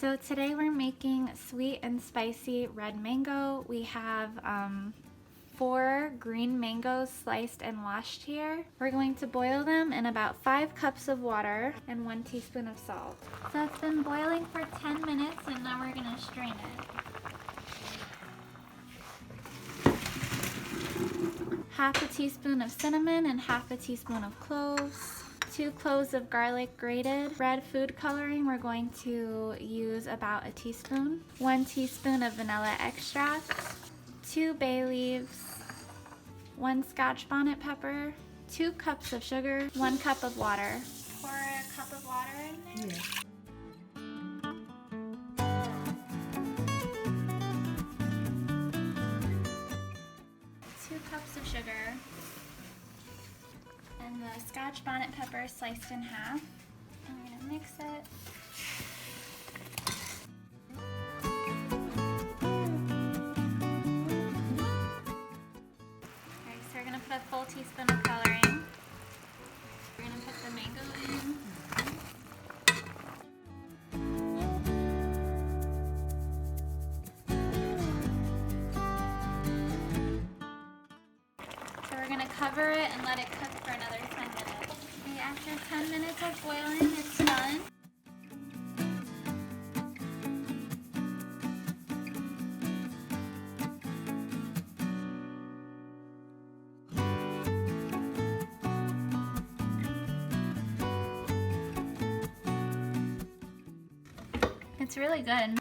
So today we're making sweet and spicy red mango. We have 4 green mangoes sliced and washed here. We're going to boil them in about 5 cups of water and 1 teaspoon of salt. So it's been boiling for 10 minutes and now we're gonna strain it. Half a teaspoon of cinnamon and half a teaspoon of cloves. 2 cloves of garlic grated. Red food coloring, we're going to use about a teaspoon. 1 teaspoon of vanilla extract. 2 bay leaves. 1 Scotch bonnet pepper. 2 cups of sugar. 1 cup of water. Pour a cup of water in there. Yeah. 2 cups of sugar. And the Scotch bonnet pepper sliced in half. I'm gonna mix it. Okay, so we're gonna put a full teaspoon of coloring. We're gonna put the mango in. So we're gonna cover it and let it cook for another 10 minutes. Okay, after 10 minutes of boiling, it's done. It's really good.